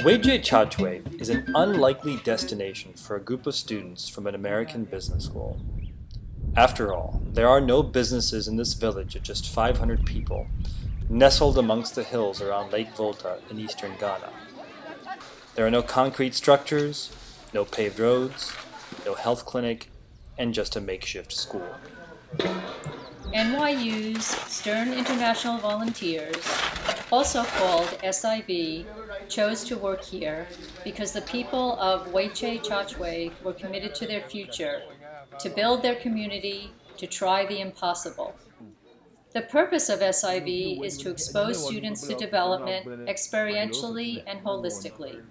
Weijie Chachwe is an unlikely destination for a group of students from an American business school. After all, there are no businesses in this village of just 500 people, nestled amongst the hills around Lake Volta in eastern Ghana. There are no concrete structures, no paved roads, no health clinic, and just a makeshift school. NYU's Stern International Volunteers, also called SIV, chose to work here because the people of Weijie Chachwe were committed to their future, to build their community, to try the impossible. The purpose of SIV is to expose students to development experientially and holistically,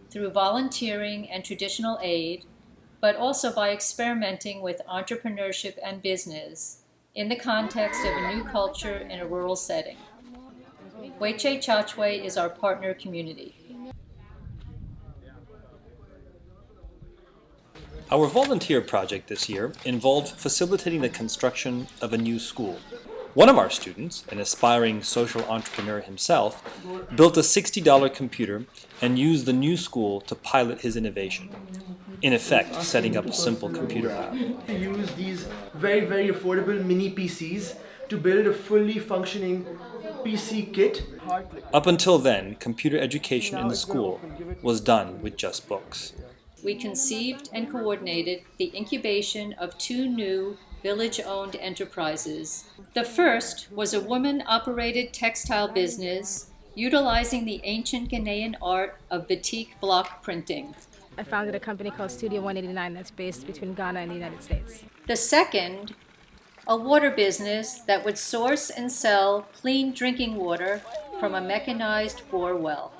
through volunteering and traditional aid, but also by experimenting with entrepreneurship and business in the context of a new culture in a rural setting. Weijie Chachwe is our partner community. Our volunteer project this year involved facilitating the construction of a new school. One of our students, an aspiring social entrepreneur himself, built a $60 computer and used the new school to pilot his innovation, in effect setting up a simple computer lab. We use these very affordable mini PCs to build a fully functioning PC kit. Up until then, computer education in the school was done with just books. We conceived and coordinated the incubation of two new village-owned enterprises. The first was a woman-operated textile business utilizing the ancient Ghanaian art of batik block printing. I founded a company called Studio 189 that's based between Ghana and the United States. The second, a water business that would source and sell clean drinking water from a mechanized bore well.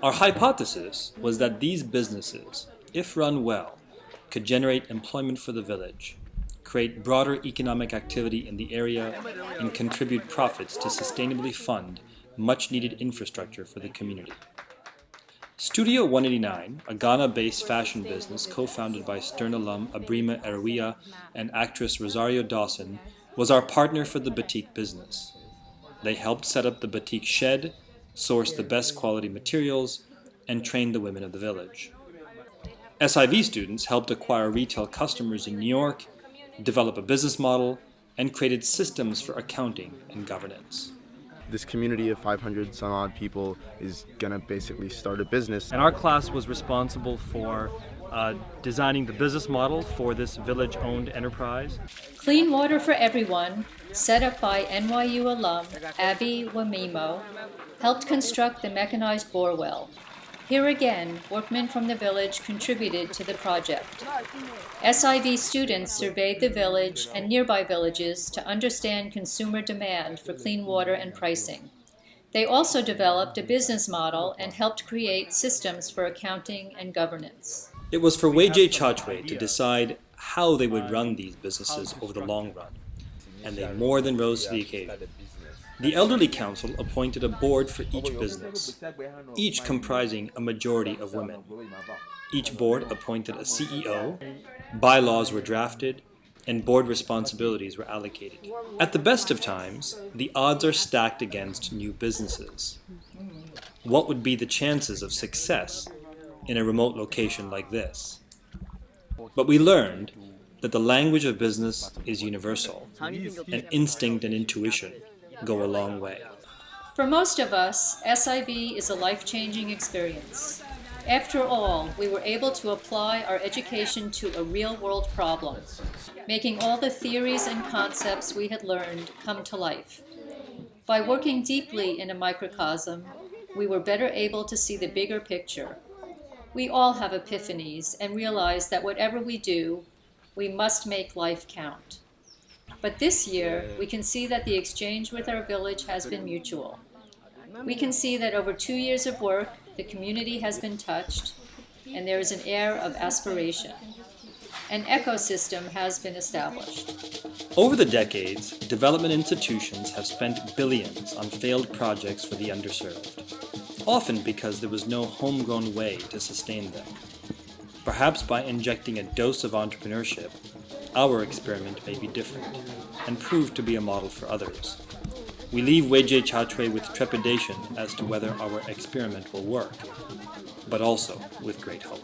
Our hypothesis was that these businesses, if run well, could generate employment for the village, create broader economic activity in the area, and contribute profits to sustainably fund much-needed infrastructure for the community. Studio 189, a Ghana-based fashion business co-founded by Stern alum Abrima Eruia and actress Rosario Dawson, was our partner for the batik business. They helped set up the batik shed, source the best quality materials, and train the women of the village. SIV students helped acquire retail customers in New York, develop a business model, and created systems for accounting and governance. This community of 500 some odd people is gonna basically start a business. And our class was responsible for designing the business model for this village-owned enterprise. Clean Water for Everyone, set up by NYU alum Abby Wamimo, helped construct the mechanized bore well. Here again, workmen from the village contributed to the project. SIV students surveyed the village and nearby villages to understand consumer demand for clean water and pricing. They also developed a business model and helped create systems for accounting and governance. It was for Weijie Chachwe to decide how they would run these businesses over the long run, and they more than rose to the occasion. The Elderly Council appointed a board for each business, each comprising a majority of women. Each board appointed a CEO, bylaws were drafted, and board responsibilities were allocated. At the best of times, the odds are stacked against new businesses. What would be the chances of success in a remote location like this? But we learned that the language of business is universal, and instinct and intuition go a long way. For most of us, SIV is a life-changing experience. After all, we were able to apply our education to a real-world problem, making all the theories and concepts we had learned come to life. By working deeply in a microcosm, we were better able to see the bigger picture. We all have epiphanies and realize that whatever we do, we must make life count. But this year, we can see that the exchange with our village has been mutual. We can see that over 2 years of work, the community has been touched, and there is an air of aspiration. An ecosystem has been established. Over the decades, development institutions have spent billions on failed projects for the underserved, often because there was no homegrown way to sustain them. Perhaps by injecting a dose of entrepreneurship, our experiment may be different and prove to be a model for others. We leave Weijie Chatue with trepidation as to whether our experiment will work, but also with great hope.